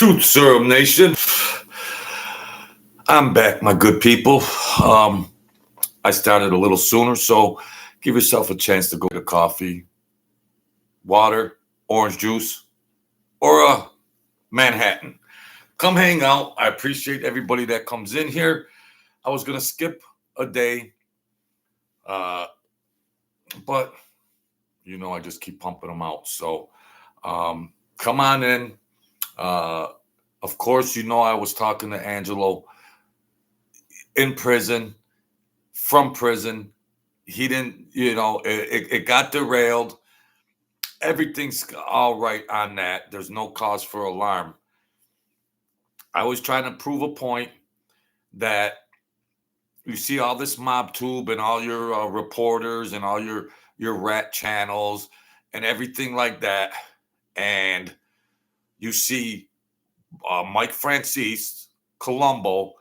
Truth Serum Nation. I'm back, my good people. I started a little sooner, so give yourself a chance to go get a coffee, water, orange juice, or a Manhattan. Come hang out. I appreciate everybody that comes in here. I was going to skip a day, but, I just keep pumping them out. So come on in. Of course, I was talking to Angelo in prison, from prison. He didn't, it got derailed. Everything's all right on that. There's no cause for alarm. I was trying to prove a point that you see all this mob tube and all your reporters and all your rat channels and everything like that. And you see Mike Franzese, Columbo,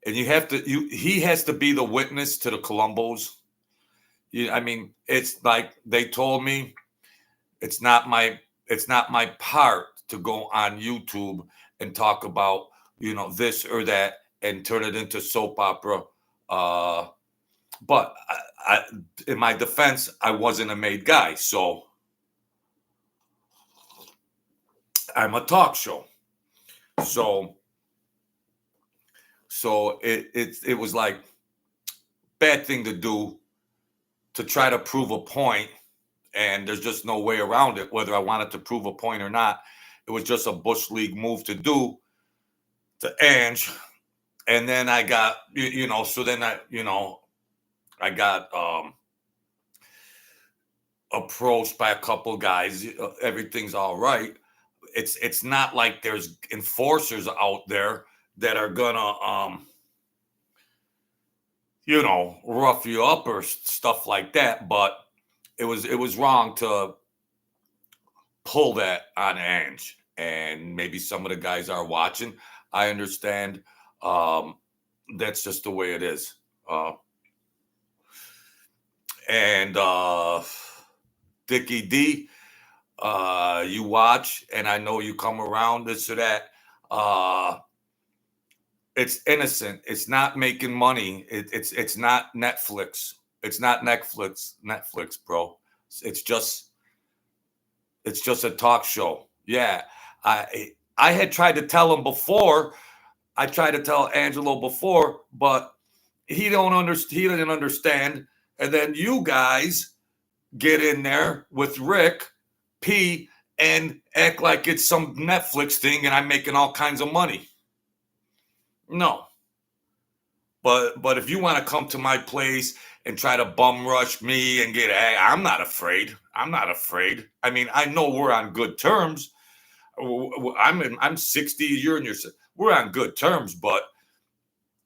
and he has to be the witness to the Colombos. It's like they told me it's not my part to go on YouTube and talk about, this or that and turn it into soap opera. But I, in my defense, I wasn't a made guy, so I'm a talk show. So it was like bad thing to do to try to prove a point, and there's just no way around it, whether I wanted to prove a point or not. It was just a Bush League move to do to Ange. And then I got, so then I got approached by a couple guys. Everything's all right. It's not like there's enforcers out there that are gonna rough you up or stuff like that. But it was wrong to pull that on Ange. And maybe some of the guys are watching. I understand. That's just the way it is. And Dickie D, you watch, and I know you come around this or that. It's innocent. It's not making money. It's not Netflix. It's not Netflix, bro. It's just a talk show. Yeah, I had tried to tell him before. I tried to tell Angelo before, but he didn't understand. And then you guys get in there with Rick P and act like it's some Netflix thing and I'm making all kinds of money. No. But if you want to come to my place and try to bum rush me and I'm not afraid. I mean, I know we're on good terms. I'm 60, you're in your, we're on good terms, but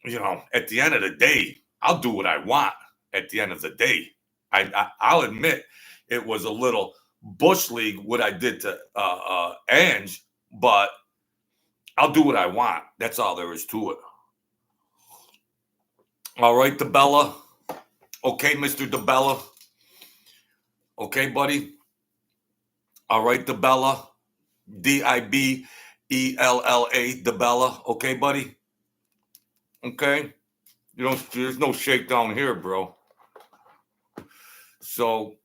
at the end of the day, I'll do what I want. At the end of the day, I'll admit it was a little Bush League what I did to Ange, but I'll do what I want. That's all there is to it. All right, DeBella. Okay, Mr. DeBella. Okay, buddy. All right, DeBella. DIBELLA, DeBella. Okay, buddy. Okay. There's no shakedown here, bro. So,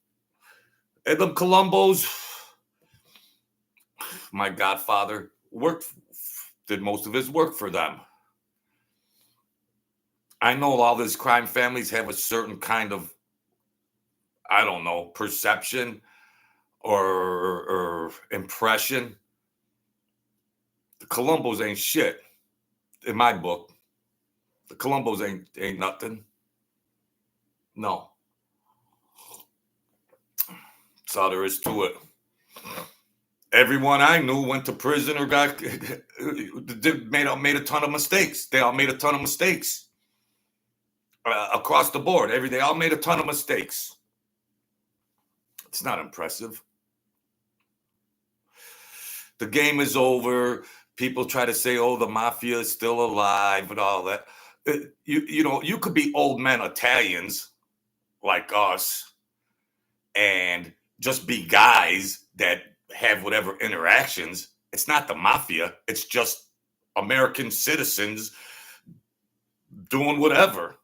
Edom Colombos, my godfather, did most of his work for them. I know all these crime families have a certain kind of, I don't know, perception or impression. The Colombos ain't shit, in my book. The Colombos ain't nothing. No. That's all there is to it. Everyone I knew went to prison or made a ton of mistakes. They all made a ton of mistakes across the board. They all made a ton of mistakes. It's not impressive. The game is over. People try to say, "Oh, the Mafia is still alive," and all that. You could be old men Italians like us and just be guys that have whatever interactions. It's not the mafia. It's just American citizens doing whatever.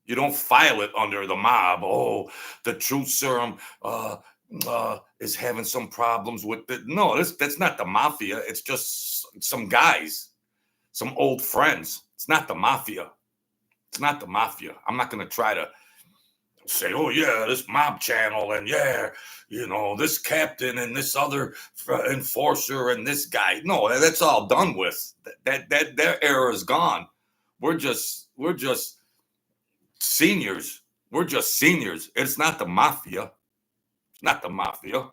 You don't file it under the mob. Oh, the truth serum is having some problems with it. No, that's not the mafia. It's just some guys, some old friends. It's not the mafia. It's not the mafia. I'm not going to try to say, oh, yeah, this mob channel and yeah, this captain and this other enforcer and this guy. No, that's all done with. That era is gone. We're just seniors. We're just seniors. It's not the mafia. It's not the mafia.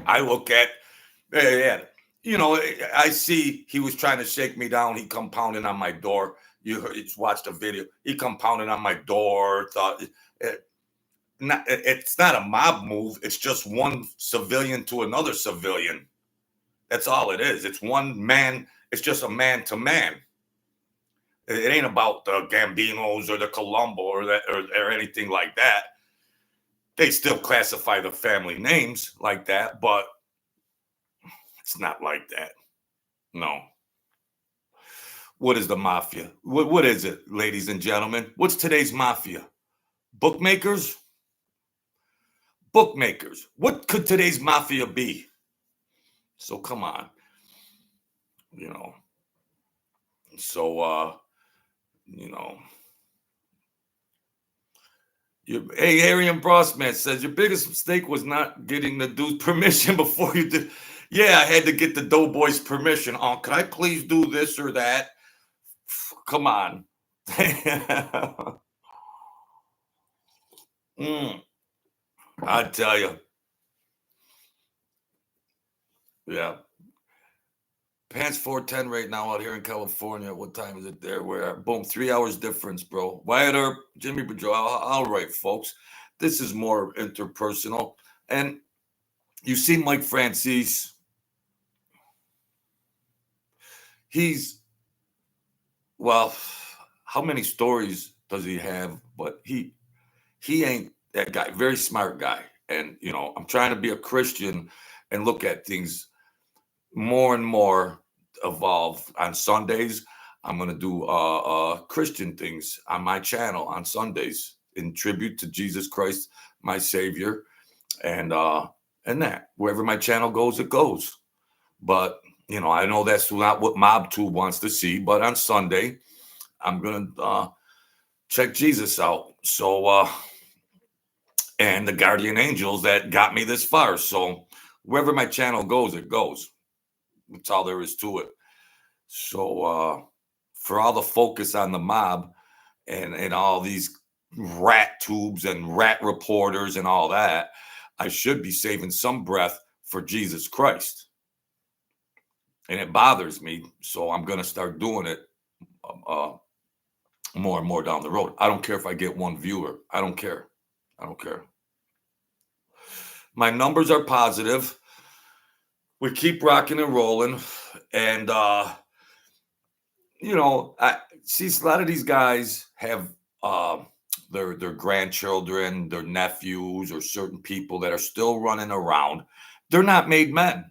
I look at, yeah, I see he was trying to shake me down. He come pounding on my door. You watched a video. He come pounding on my door. Thought it's not a mob move. It's just one civilian to another civilian. That's all it is. It's one man. It's just a man to man. It ain't about the Gambinos or the Colombo or anything like that. They still classify the family names like that, but it's not like that. No. What is the mafia? What is it, ladies and gentlemen? What's today's mafia? Bookmakers? Bookmakers. What could today's mafia be? So come on. So, hey, Arian Brossman says your biggest mistake was not getting the dude's permission before you did. Yeah, I had to get the doughboy's permission. Oh, can I please do this or that? Come on. I tell you. Yeah. Pants 410 right now out here in California. What time is it there? Where? Boom, 3 hours difference, bro. Wyatt Earp, Jimmy Boudreau. All right, folks. This is more interpersonal. And you see Mike Franzese. Well, how many stories does he have? But he ain't that guy. Very smart guy. And, I'm trying to be a Christian and look at things more and more evolve. On Sundays, I'm going to do Christian things on my channel on Sundays in tribute to Jesus Christ, my Savior. And that wherever my channel goes, it goes. But, I know that's not what MobTube wants to see. But on Sunday, I'm going to check Jesus out. So, and the guardian angels that got me this far. So wherever my channel goes, it goes. That's all there is to it. So for all the focus on the mob and all these rat tubes and rat reporters and all that, I should be saving some breath for Jesus Christ. And it bothers me. So I'm going to start doing it more and more down the road. I don't care if I get one viewer. I don't care. My numbers are positive. We keep rocking and rolling. And, I see a lot of these guys have their grandchildren, their nephews, or certain people that are still running around. They're not made men.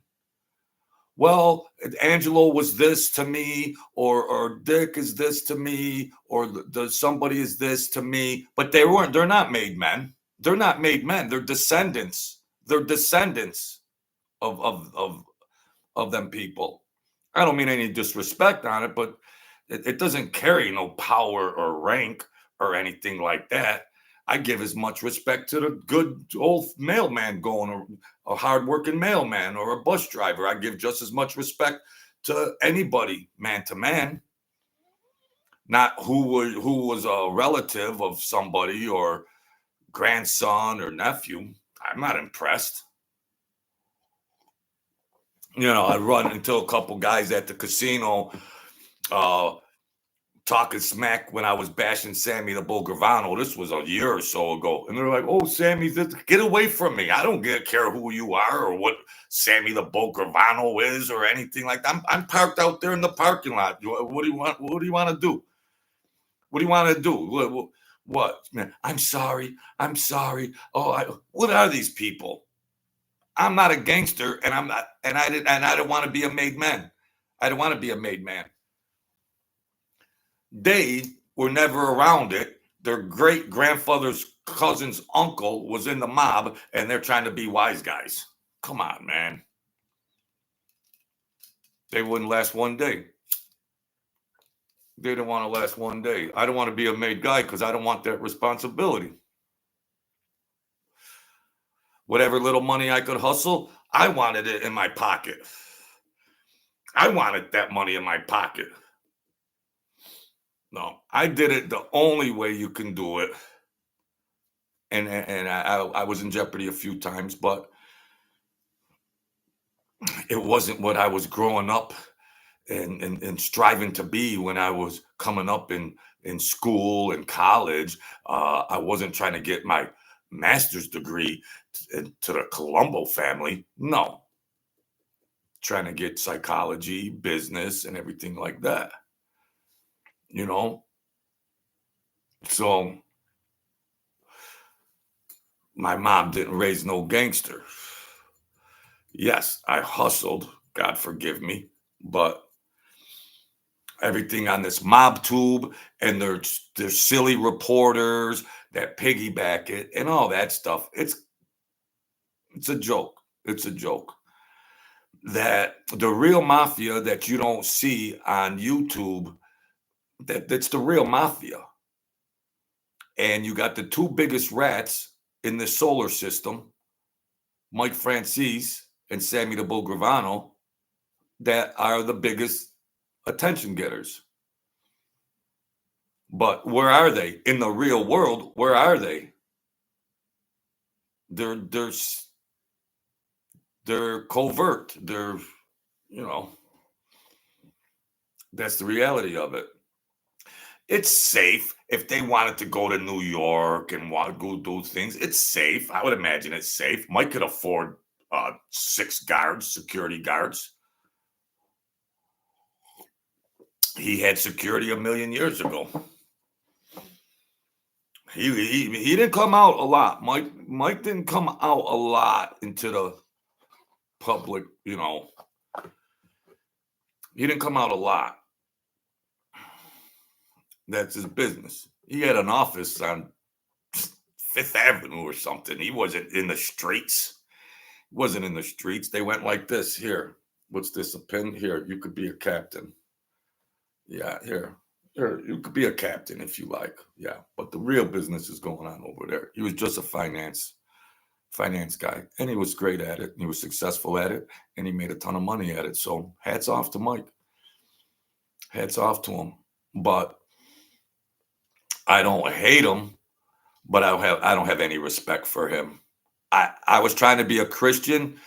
Well, Angelo was this to me, or Dick is this to me, or somebody is this to me, but they're not made men. They're not made men. They're descendants. They're descendants of them people. I don't mean any disrespect on it, but it doesn't carry no power or rank or anything like that. I give as much respect to the good old mailman going, or a hardworking mailman or a bus driver. I give just as much respect to anybody, man to man. Not who was a relative of somebody or grandson or nephew. I'm not impressed. I run into a couple guys at the casino talking smack when I was bashing Sammy the Bull Gravano. This was a year or so ago. And they're like, oh, Sammy, get away from me. I don't care who you are or what Sammy the Bull Gravano is or anything like that. I'm parked out there in the parking lot. What do you want? What do you want to do? What do you want to do? What? Man, I'm sorry. Oh, what are these people? I'm not a gangster, and I'm not, and I don't want to be a made man. I don't want to be a made man. They were never around it. Their great grandfather's cousin's uncle was in the mob, and they're trying to be wise guys. Come on, man. They wouldn't last one day. They didn't want to last one day. I don't want to be a made guy because I don't want that responsibility. Whatever little money I could hustle, I wanted it in my pocket. I wanted that money in my pocket. No, I did it the only way you can do it. And I was in jeopardy a few times, but it wasn't what I was growing up and striving to be when I was coming up in school and college. I wasn't trying to get my master's degree to the Colombo family. No, trying to get psychology, business, and everything like that. You know, so my mom didn't raise no gangster. Yes, I hustled, God forgive me, but everything on this mob tube and their silly reporters that piggyback it and all that stuff. It's a joke. It's a joke. That the real mafia that you don't see on YouTube, that's the real mafia. And you got the two biggest rats in the solar system, Mike Franzese and Sammy the Bull Gravano, that are the biggest attention getters. But where are they in the real world? Where are they? They're covert. They're, you know, that's the reality of it. It's safe if they wanted to go to New York and want to go do things. It's safe. I would imagine it's safe. Mike could afford 6 guards, security guards. He had security a million years ago. He didn't come out a lot. Mike didn't come out a lot into the public, you know. He didn't come out a lot. That's his business. He had an office on Fifth Avenue or something. He wasn't in the streets. He wasn't in the streets. They went like this. Here, what's this? A pin? Here, you could be a captain. Yeah, here. Here, you could be a captain if you like. Yeah, but the real business is going on over there. He was just a finance guy, and he was great at it, and he was successful at it, and he made a ton of money at it. So hats off to Mike. Hats off to him. But I don't hate him, but I don't have any respect for him. I was trying to be a Christian,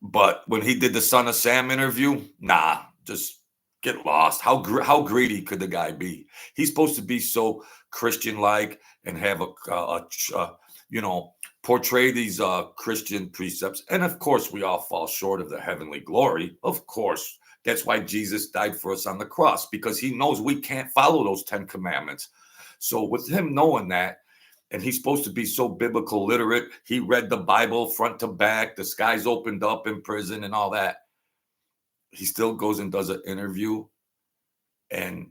but when he did the Son of Sam interview, nah, just get lost. How greedy could the guy be? He's supposed to be so Christian-like and have you know, portray these Christian precepts. And of course, we all fall short of the heavenly glory. Of course, that's why Jesus died for us on the cross, because he knows we can't follow those 10 commandments. So with him knowing that, and he's supposed to be so biblical literate, he read the Bible front to back, the skies opened up in prison and all that. He still goes and does an interview and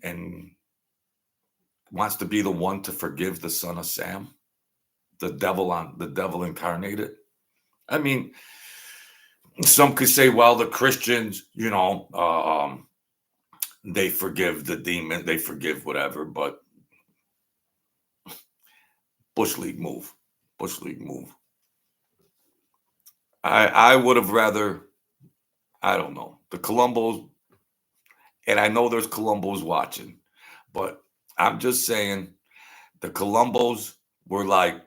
wants to be the one to forgive the Son of Sam, the devil incarnated. I mean, some could say, well, the Christians, you know, they forgive the demon, they forgive whatever, but Bush League move. I would have rather, I don't know, the Colombos, and I know there's Colombos watching, but I'm just saying the Colombos were like,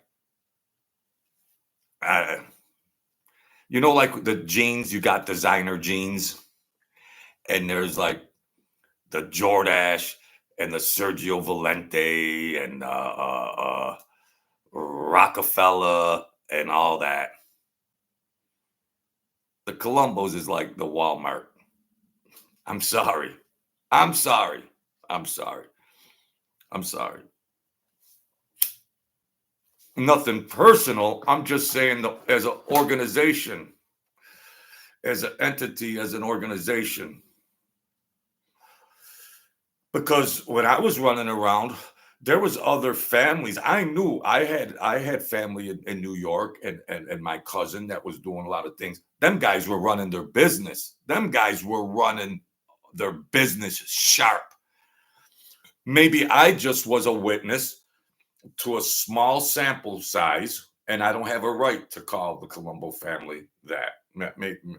you know, like the jeans, you got designer jeans, and there's like the Jordache and the Sergio Valente and Rockefeller and all that. The Colombos is like the Walmart. I'm sorry. I'm sorry. I'm sorry. I'm sorry. Nothing personal. I'm just saying as an organization, as an entity, as an organization. Because when I was running around, there was other families. I knew I had family in New York and my cousin that was doing a lot of things. Them guys were running their business. Them guys were running their business sharp. Maybe I just was a witness to a small sample size, and I don't have a right to call the Columbo family that.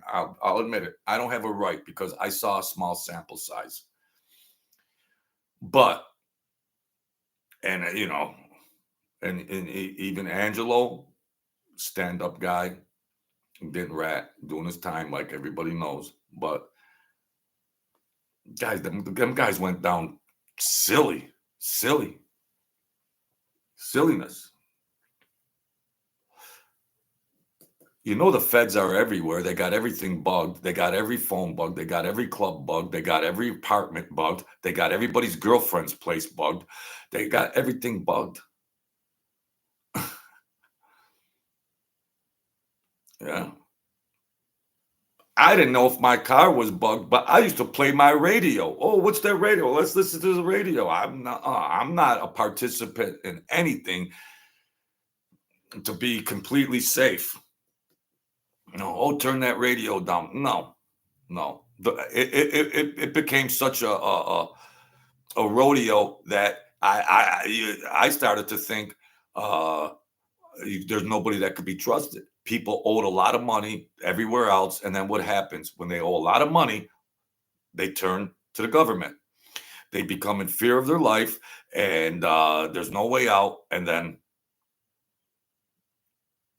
I'll admit it. I don't have a right because I saw a small sample size. But and and even Angelo, stand-up guy, didn't rat, doing his time like everybody knows. But guys, them guys went down silliness. The feds are everywhere. They got everything bugged. They got every phone bugged. They got every club bugged. They got every apartment bugged. They got everybody's girlfriend's place bugged. They got everything bugged. Yeah. I didn't know if my car was bugged, but I used to play my radio. Oh, what's that radio? Let's listen to the radio. I'm not a participant in anything to be completely safe. Oh, turn that radio down. No. It became such a rodeo that I started to think there's nobody that could be trusted. People owed a lot of money everywhere else, and then what happens when they owe a lot of money? They turn to the government. They become in fear of their life, and there's no way out. And then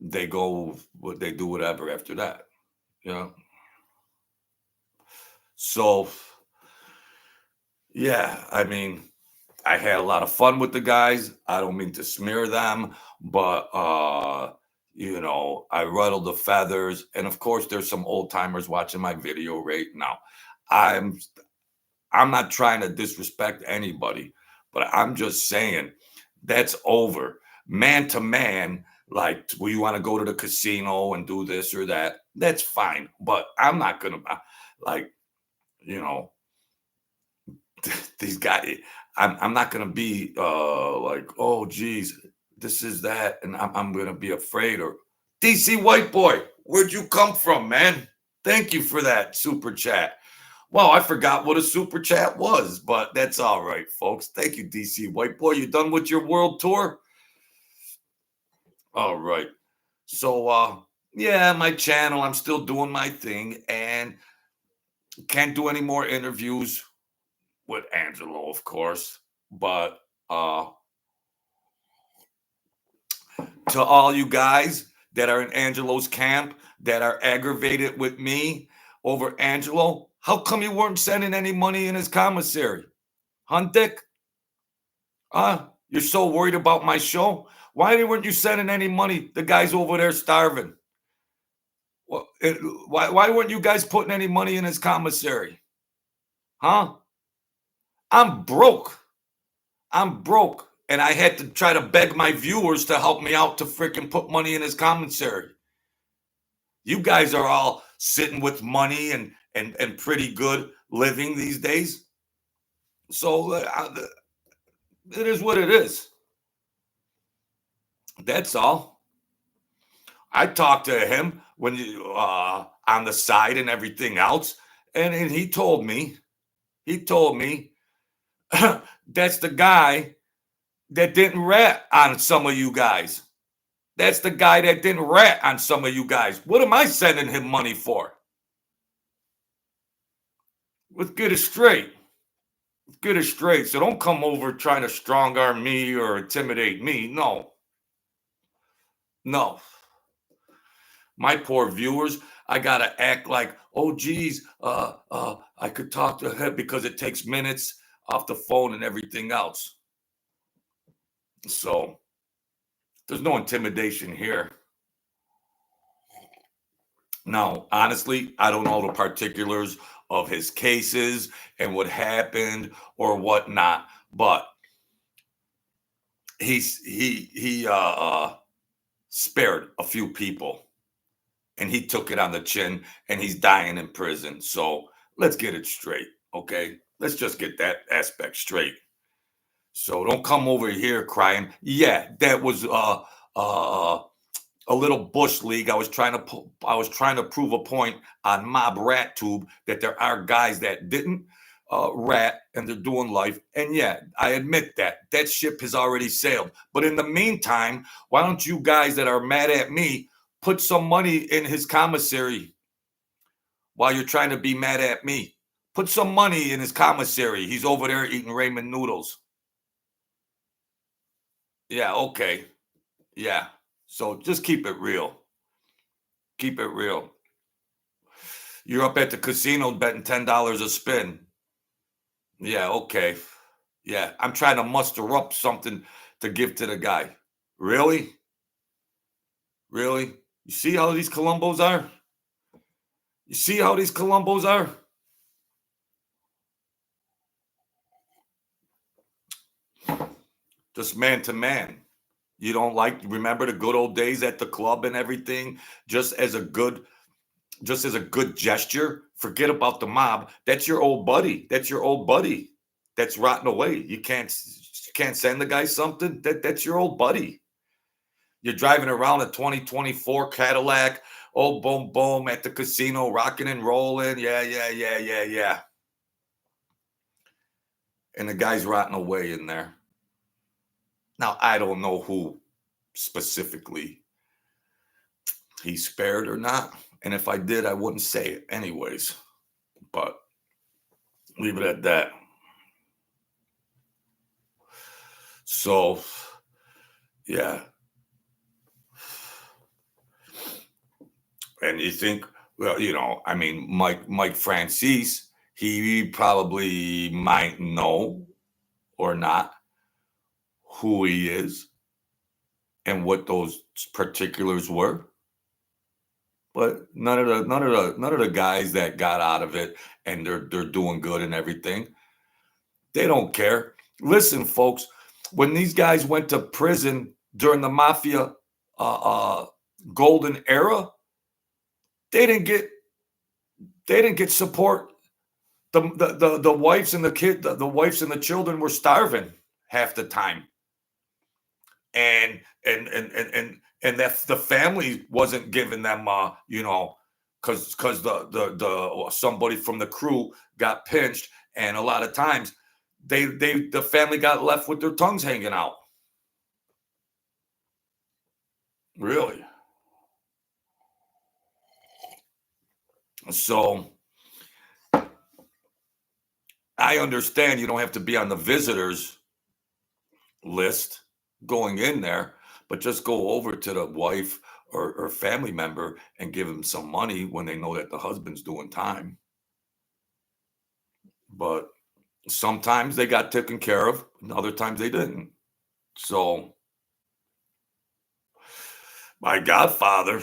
they go, they do whatever after that. So, yeah, I mean, I had a lot of fun with the guys. I don't mean to smear them, but I ruddled the feathers. And of course, there's some old timers watching my video right now. I'm I'm not trying to disrespect anybody, but I'm just saying that's over. Man to man, like, well, you want to go to the casino and do this or that, that's fine. But I'm not gonna like, you know, these guys. I'm not gonna be like, oh geez, this is that, and I'm gonna be afraid. Or DC White Boy, where'd you come from, man? Thank you for that super chat. Well, I forgot what a super chat was, but that's all right, folks. Thank you, DC White Boy. You done with your world tour? All right. So yeah, my channel, I'm still doing my thing and can't do any more interviews with Angelo, of course. But to all you guys that are in Angelo's camp that are aggravated with me over Angelo, how come you weren't sending any money in his commissary? Huh, Dick? You're so worried about my show? Why weren't you sending any money? The guy's over there starving. Why weren't you guys putting any money in his commissary? Huh? I'm broke. I'm broke. And I had to try to beg my viewers to help me out to freaking put money in his commissary. You guys are all sitting with money and pretty good living these days. So it is what it is. That's all. I talked to him when on the side and everything else, and he told me that's the guy that didn't rat on some of you guys. That's the guy that didn't rat on some of you guys. What am I sending him money for? Let's get it straight. Let's get it straight. So don't come over trying to strong arm me or intimidate me. No. My poor viewers, I gotta act like, oh geez, I could talk to him because it takes minutes off the phone and everything else. So there's no intimidation here. Now, honestly, I don't know the particulars of his cases and what happened or whatnot, but he spared a few people, and he took it on the chin, and he's dying in prison. So let's get it straight, okay? Let's just get that aspect straight. So don't come over here crying. Yeah, that was uh, a little bush league. I was trying to prove a point on Mob Rat Tube that there are guys that didn't rat and they're doing life. And yeah, I admit that ship has already sailed. But in the meantime, why don't you guys that are mad at me put some money in his commissary while you're trying to be mad at me? Put some money in his commissary. He's over there eating ramen noodles. Yeah, okay. Yeah. So just keep it real. Keep it real. You're up at the casino betting $10 a spin. Yeah, okay. Yeah, I'm trying to muster up something to give to the guy. Really? Really? You see how these Colombos are? You see how these Colombos are? Just man to man. You don't remember the good old days at the club and everything, just as a good gesture. Forget about the mob. That's your old buddy. That's your old buddy that's rotting away. You can't send the guy something. That's your old buddy. You're driving around a 2024 Cadillac. Oh, boom, boom, at the casino, rocking and rolling. Yeah, yeah, yeah, yeah, yeah. And the guy's rotting away in there. Now, I don't know who specifically he spared or not. And if I did, I wouldn't say it anyways. But leave it at that. So, yeah. And you think, well, I mean, Mike Franzese, he probably might know or not who he is and what those particulars were. But none of the guys that got out of it and they're doing good and everything, they don't care. Listen, folks, when these guys went to prison during the Mafia golden era, they didn't get support. The wives and the wives and the children were starving half the time, and that the family wasn't giving them because the somebody from the crew got pinched, and a lot of times the family got left with their tongues hanging out. Really. So I understand you don't have to be on the visitors list going in there, but just go over to the wife or family member and give them some money when they know that the husband's doing time. But sometimes they got taken care of, and other times they didn't. So my godfather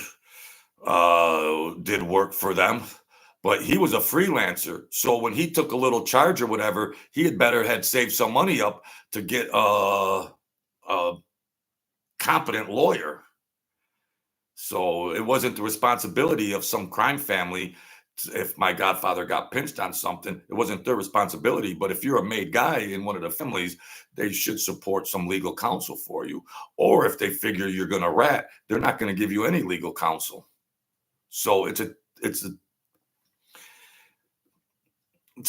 did work for them, but he was a freelancer. So when he took a little charge or whatever, he had saved some money up to get a competent lawyer. So it wasn't the responsibility of some crime family. If my godfather got pinched on something, it wasn't their responsibility. But if you're a made guy in one of the families, they should support some legal counsel for you. Or if they figure you're going to rat, they're not going to give you any legal counsel. So it's a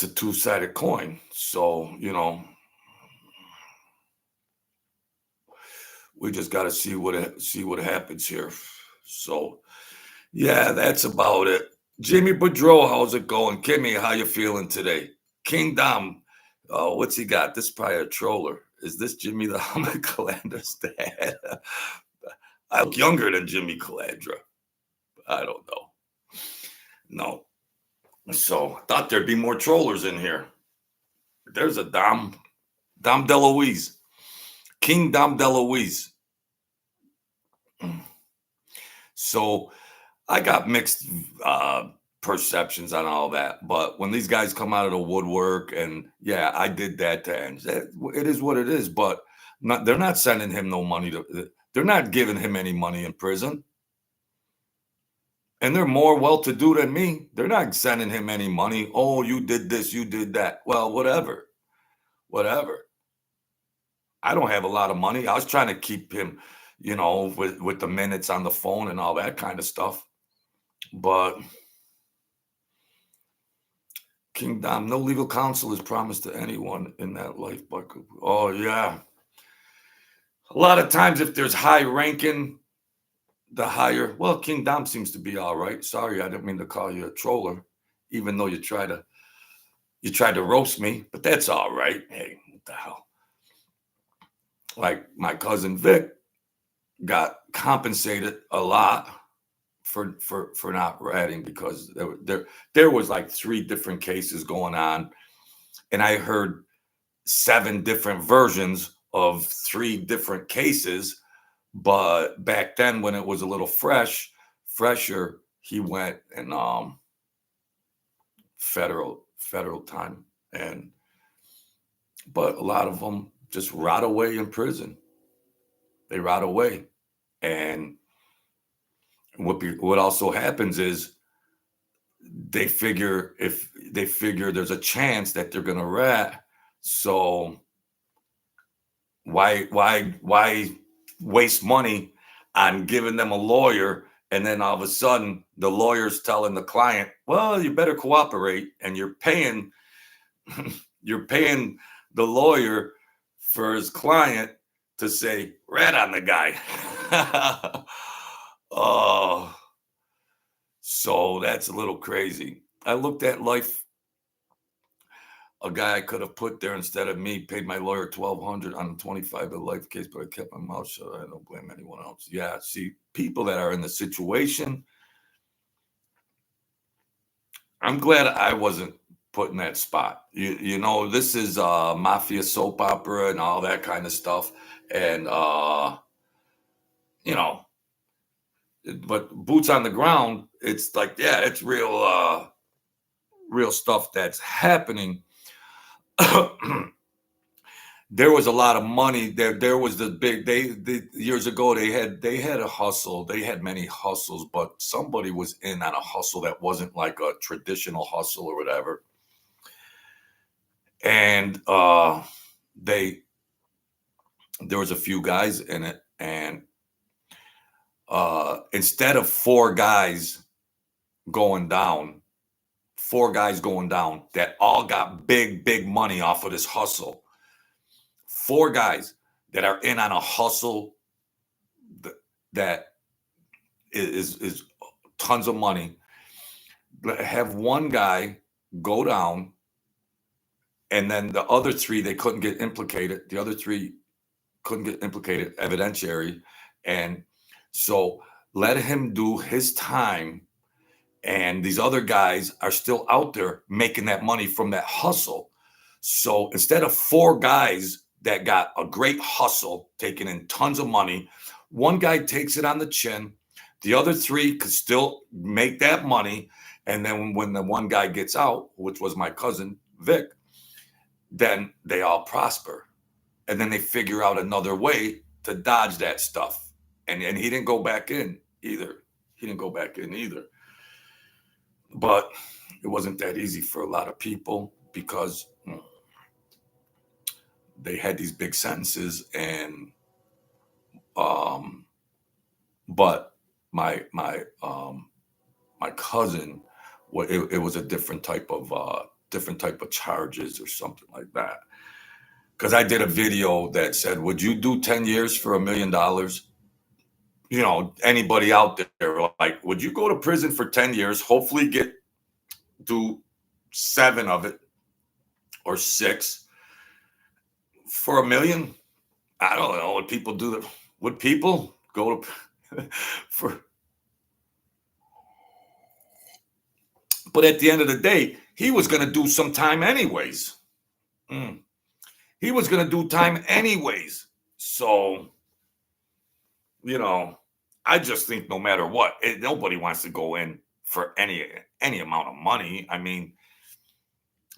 two-sided coin. So, we just got to see what happens here. So, yeah, that's about it. Jimmy Boudreau, how's it going? Kimmy, how you feeling today? King Dom, what's he got? This is probably a troller. Is this Jimmy the Hummer Calandra's dad? I look younger than Jimmy Calandra. I don't know. No. So, I thought there'd be more trollers in here. There's a Dom DeLuise. King Dom DeLuise. So I got mixed perceptions on all that. But when these guys come out of the woodwork, and yeah, I did that to end. It is what it is. But they're not sending him no money. They're not giving him any money in prison. And they're more well-to-do than me. They're not sending him any money. Oh, you did this, you did that. Well, whatever. Whatever. I don't have a lot of money. I was trying to keep him, with the minutes on the phone and all that kind of stuff. But King Dom, no legal counsel is promised to anyone in that life. But oh yeah. A lot of times if there's high ranking, the higher, well, King Dom seems to be all right. Sorry, I didn't mean to call you a troller, even though you tried to roast me, but that's all right. Hey, what the hell? Like my cousin Vic got compensated a lot for not ratting because there was like 3 different cases going on, and I heard 7 different versions of 3 different cases. But back then, when it was a little fresher, he went and federal time, but a lot of them just rot away in prison. They rot away, and what also happens is they figure there's a chance that they're gonna rat, so why waste money on giving them a lawyer, and then all of a sudden the lawyer's telling the client, well, you better cooperate, and you're paying the lawyer for his client to say rat on the guy. Oh, so that's a little crazy. I looked at life. A guy I could have put there instead of me paid my lawyer $1,200 on a 25 of life case, but I kept my mouth shut. I don't blame anyone else. Yeah, see, people that are in the situation, I'm glad I wasn't put in that spot. This is Mafia soap opera and all that kind of stuff, and but boots on the ground, it's like, yeah, it's real stuff that's happening. There was a lot of money there was the big years ago they had a hustle. They had many hustles, but somebody was in on a hustle that wasn't like a traditional hustle or whatever, and there was a few guys in it, and instead of 4 guys going down that all got big money off of this hustle. 4 guys that are in on a hustle that is tons of money. Have one guy go down, and then the other 3, they couldn't get implicated. The other 3 couldn't get implicated, evidentiary, and so let him do his time. And these other guys are still out there making that money from that hustle. So instead of 4 guys that got a great hustle, taking in tons of money, one guy takes it on the chin. The other 3 could still make that money. And then when the one guy gets out, which was my cousin Vic, then they all prosper. And then they figure out another way to dodge that stuff. And he didn't go back in either. But it wasn't that easy for a lot of people because they had these big sentences, and but my cousin, it was a different type of charges or something like that. Because I did a video that said, would you do 10 years for $1 million? Anybody out there, like, would you go to prison for 10 years, hopefully do 7 of it or 6 for $1 million? I don't know. Would people do that? Would people go to for? But at the end of the day, he was going to do some time anyways. He was going to do time anyways. So, I just think no matter what, nobody wants to go in for any amount of money. I mean,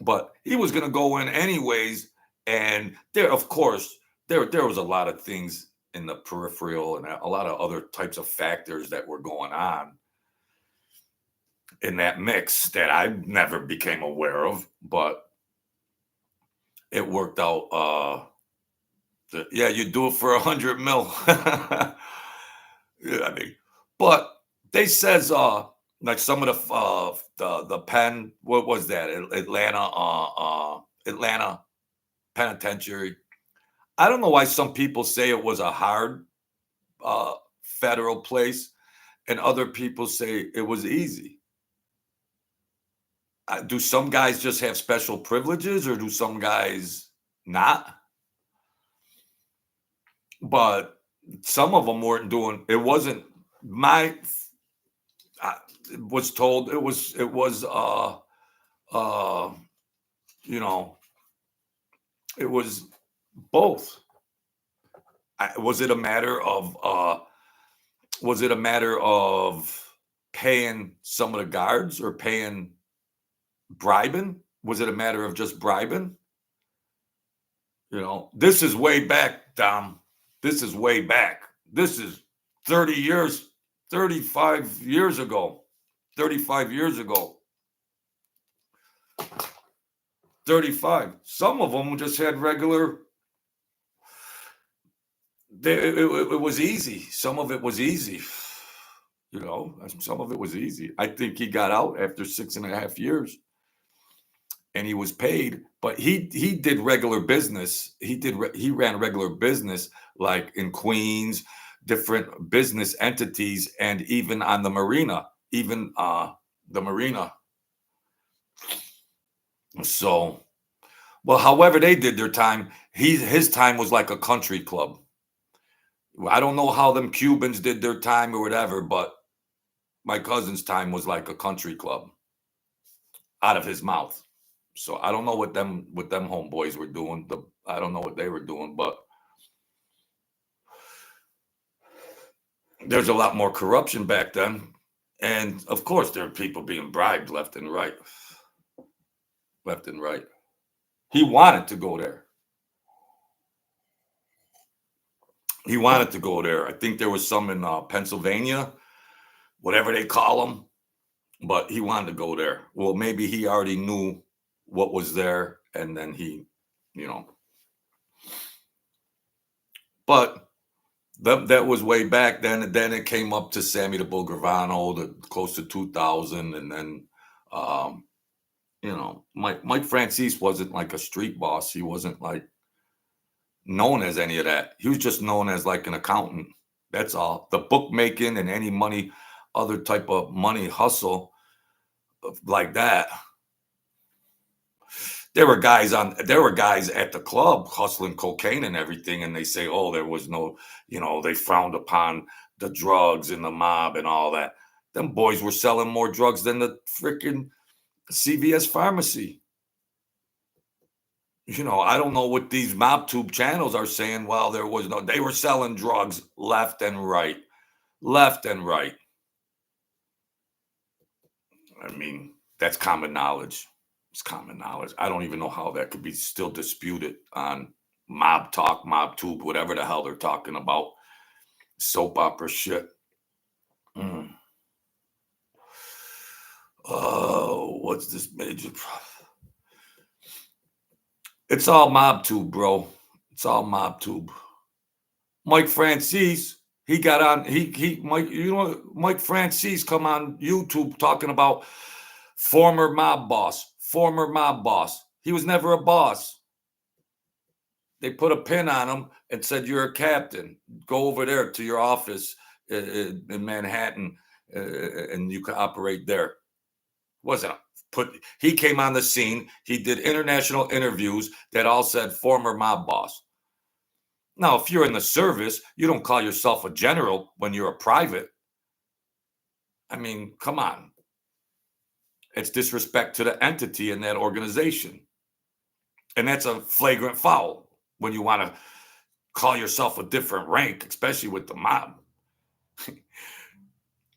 but he was going to go in anyways. And there, of course, there was a lot of things in the peripheral and a lot of other types of factors that were going on in that mix that I never became aware of, but it worked out. Yeah, you do it for 100 mil. Yeah, I mean, but they says like some of the pen, what was that? Atlanta penitentiary. I don't know why some people say it was a hard uh federal place and other people say it was easy. Do some guys just have special privileges or do some guys not? But some of them weren't doing it. Wasn't my I was told it was uh you know it was both. Was it a matter of paying some of the guards or paying bribing? Was it a matter of just bribing? This is way back, Dom. This is way back. This is 30 years, 35 years ago. 35 years ago. 35. Some of them just had regular. It was easy. Some of it was easy. Some of it was easy. I think he got out after 6.5 years. And he was paid, but he did regular business. He ran regular business like in Queens, different business entities, and even on the marina, the marina. So, well, however they did their time, his time was like a country club. I don't know how them Cubans did their time or whatever, but my cousin's time was like a country club out of his mouth. So I don't know what them homeboys were doing. I don't know what they were doing, but there's a lot more corruption back then. And of course there are people being bribed left and right. Left and right. He wanted to go there. He wanted to go there. I think there was some in Pennsylvania, whatever they call them, but he wanted to go there. Well, maybe he already knew what was there, and then but that was way back then. And then it came up to Sammy the Bull Gravano, close to 2000, and then Mike Franzese wasn't like a street boss. He wasn't like known as any of that. He was just known as like an accountant. That's all. The bookmaking and any money, other type of money hustle like that. There were guys at the club hustling cocaine and everything, and they say, oh, there was no, they frowned upon the drugs and the mob and all that. Them boys were selling more drugs than the freaking CVS pharmacy. I don't know what these mob tube channels are saying. Well, they were selling drugs left and right. Left and right. I mean, that's common knowledge. It's common knowledge. I don't even know how that could be still disputed on mob talk, mob tube, whatever the hell they're talking about. Soap opera shit. Oh, what's this major problem? It's all mob tube, bro. It's all mob tube. Mike Francese, he got on. Mike Francese come on YouTube talking about former mob boss. Former mob boss. He was never a boss. They put a pin on him and said, "You're a captain. Go over there to your office in Manhattan, and you can operate there." He came on the scene. He did international interviews that all said former mob boss. Now, if you're in the service, you don't call yourself a general when you're a private. I mean, come on. It's disrespect to the entity in that organization. And that's a flagrant foul when you want to call yourself a different rank, especially with the mob.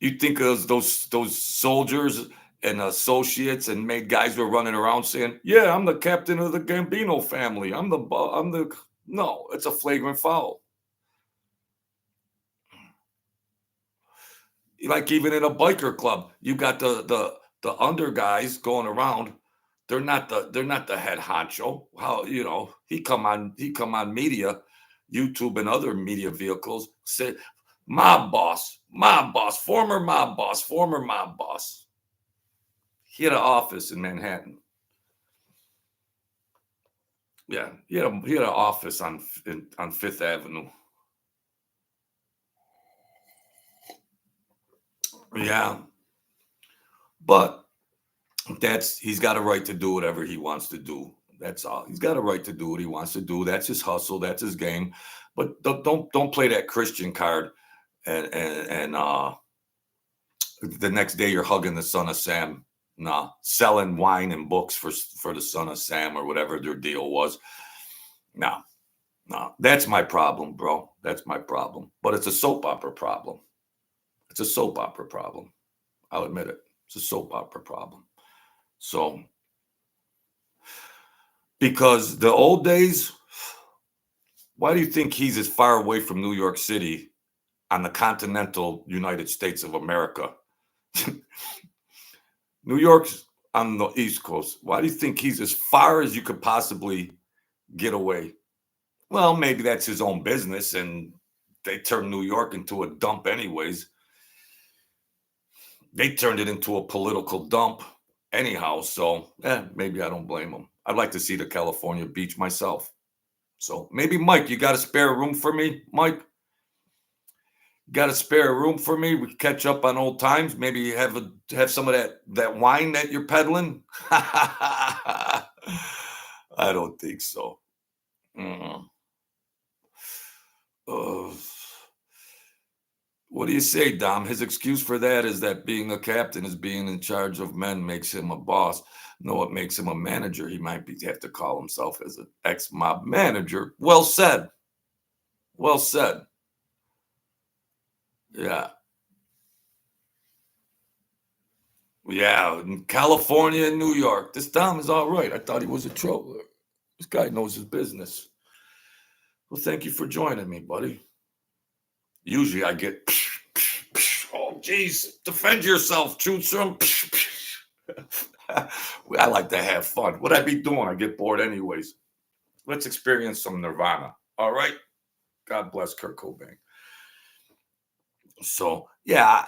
You think of those soldiers and associates and made guys were running around saying, "Yeah, I'm the captain of the Gambino family. No, it's a flagrant foul. like even in a biker club, you got the under guys going around. They're not the head honcho. How he come on media, YouTube and other media vehicles, say mob boss, former mob boss, former mob boss. He had an office in Manhattan. Yeah, he had an office on Fifth Avenue. Yeah, but he's got a right to do whatever he wants to do. That's all. He's got a right to do what he wants to do. That's his hustle. That's his game. But don't play that Christian card and the next day you're hugging the son of Sam. Nah, selling wine and books for the son of Sam or whatever their deal was. No, no, that's my problem, bro. That's my problem. But it's a soap opera problem. It's a soap opera problem. I'll admit it. It's a soap opera problem. So, because the old days, why do you think he's as far away from New York City on the continental United States of America? New York's on the East Coast. Why do you think he's as far as you could possibly get away? Well, maybe that's his own business and they turned New York into a dump anyways. They turned it into a political dump anyhow. So, maybe I don't blame him. I'd like to see the California beach myself. So maybe Mike, you got a spare room for me? Mike, got a spare room for me? We can catch up on old times. Maybe have some of that wine that you're peddling. I don't think so. Mm. Uh, what do you say, Dom? His excuse for that is that being a captain is being in charge of men makes him a boss. No, what makes him a manager? He might have to call himself as an ex-mob manager. Well said. Well said. Yeah. Yeah. In California and New York. This Dom is all right. I thought he was a troll. This guy knows his business. Well, thank you for joining me, buddy. Usually I get, oh, geez, defend yourself, shoot some. I like to have fun. What I be doing? I get bored anyways. Let's experience some Nirvana. All right. God bless Kurt Cobain. So, yeah,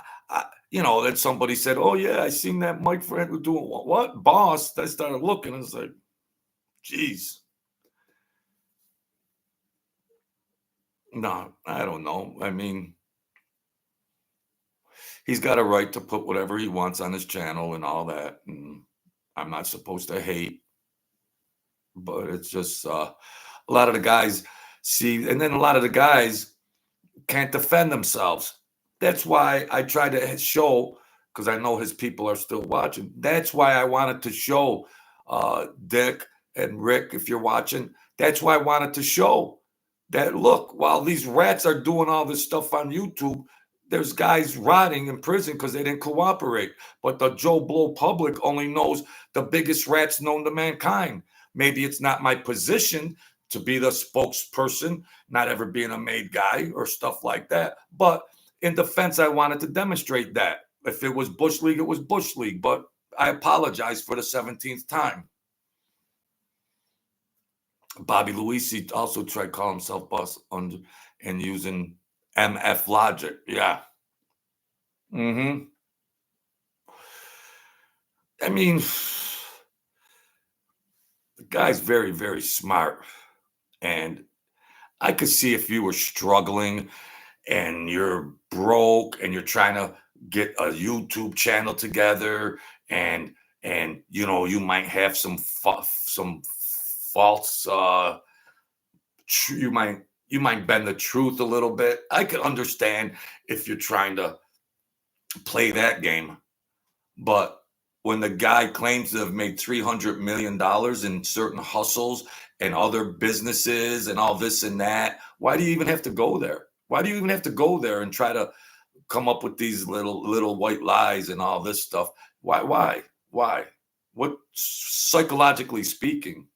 then somebody said, oh, yeah, I seen that Mike Friend was doing what? Boss. I started looking. I was like, geez. No, I don't know. I mean, he's got a right to put whatever he wants on his channel and all that. And I'm not supposed to hate, but it's just a lot of the guys see, and then a lot of the guys can't defend themselves. That's why I try to show, because I know his people are still watching. That's why I wanted to show Dick and Rick, if you're watching. That's why I wanted to show that, look, while these rats are doing all this stuff on YouTube, there's guys rotting in prison because they didn't cooperate. But the Joe Blow public only knows the biggest rats known to mankind. Maybe it's not my position to be the spokesperson, not ever being a made guy or stuff like that. But in defense, I wanted to demonstrate that. If it was Bush League, it was Bush League. But I apologize for the 17th time. Bobby Luisi also tried calling himself boss and using MF logic. Yeah. Mm-hmm. I mean, the guy's very, very smart. And I could see if you were struggling and you're broke and you're trying to get a YouTube channel together and you might have some false you might bend the truth a little bit. I could understand if you're trying to play that game. But when the guy claims to have made $300 million in certain hustles and other businesses and all this and that, why do you even have to go there? Why do you even have to go there and try to come up with these little white lies and all this stuff? Why? What, psychologically speaking,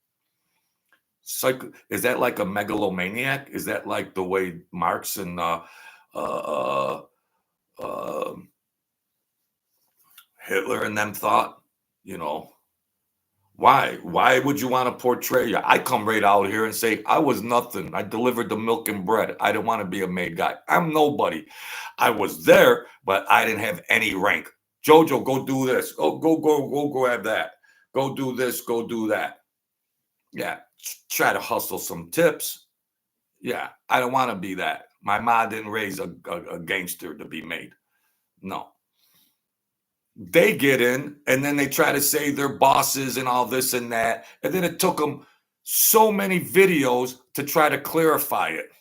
is that like a megalomaniac? Is that like the way Marx and Hitler and them thought, you know, why? Why would you want to portray you? I come right out here and say, I was nothing. I delivered the milk and bread. I didn't want to be a made guy. I'm nobody. I was there, but I didn't have any rank. Jojo, go do this. Oh, go grab that. Go do this, go do that. Yeah. Try to hustle some tips. Yeah. I don't want to be that. My mom didn't raise a gangster to be made. No. They get in and then they try to say they're bosses and all this and that. And then it took them so many videos to try to clarify it.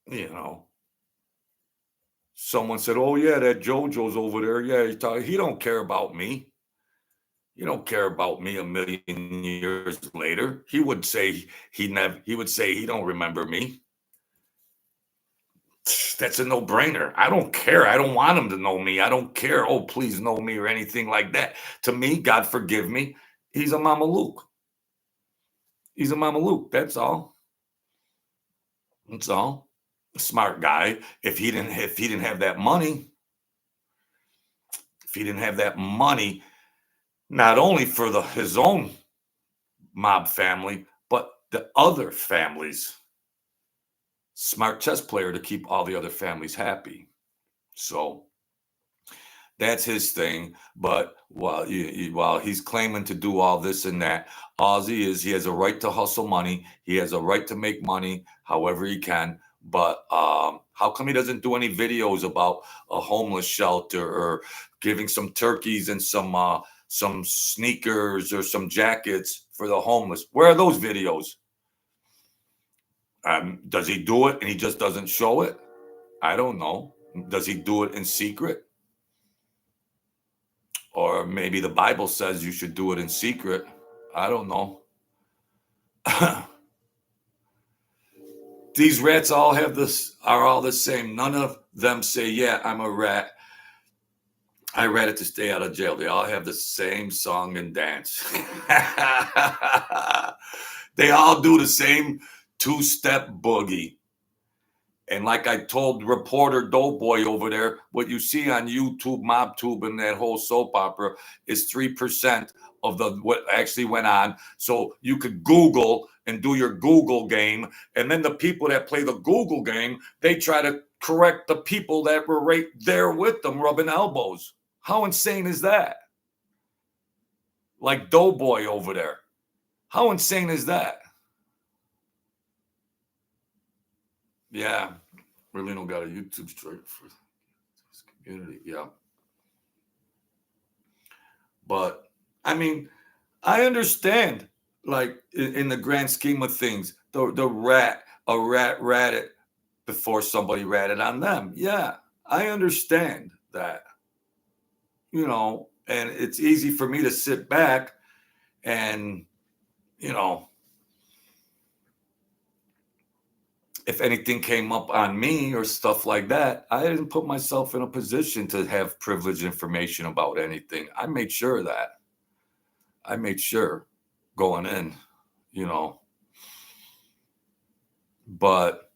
You know, someone said, "Oh yeah, that JoJo's over there. Yeah, he don't care about me. He don't care about me a million years later. He would say he never. He would say he don't remember me. That's a no-brainer. I don't care. I don't want him to know me. I don't care. Oh, please know me or anything like that. To me, God forgive me. He's a Mama Luke. He's a Mama Luke. That's all. That's all. A smart guy. If he didn't have that money, if he didn't have that money, not only for his own mob family, but the other families. Smart chess player to keep all the other families happy. So that's his thing. But while he's claiming to do all this and that, he has a right to hustle money. He has a right to make money however he can. But how come he doesn't do any videos about a homeless shelter or giving some turkeys and some sneakers or some jackets for the homeless? Where are those videos? Does he do it and he just doesn't show it? I don't know. Does he do it in secret? Or maybe the Bible says you should do it in secret. I don't know. These rats all are all the same. None of them say, yeah, I'm a rat. I ratted to stay out of jail. They all have the same song and dance. They all do the same two-step boogie. And like I told reporter Doughboy over there, what you see on YouTube, MobTube, and that whole soap opera is 3% of what actually went on. So you could Google and do your Google game. And then the people that play the Google game, they try to correct the people that were right there with them, rubbing elbows. How insane is that? Like Doughboy over there. How insane is that? Yeah. Merlino got a YouTube strike for his community. Yeah. But I mean, I understand, like in the grand scheme of things, a rat ratted before somebody ratted on them. Yeah, I understand that. And it's easy for me to sit back and, you know, if anything came up on me or stuff like that, I didn't put myself in a position to have privileged information about anything. I made sure going in, but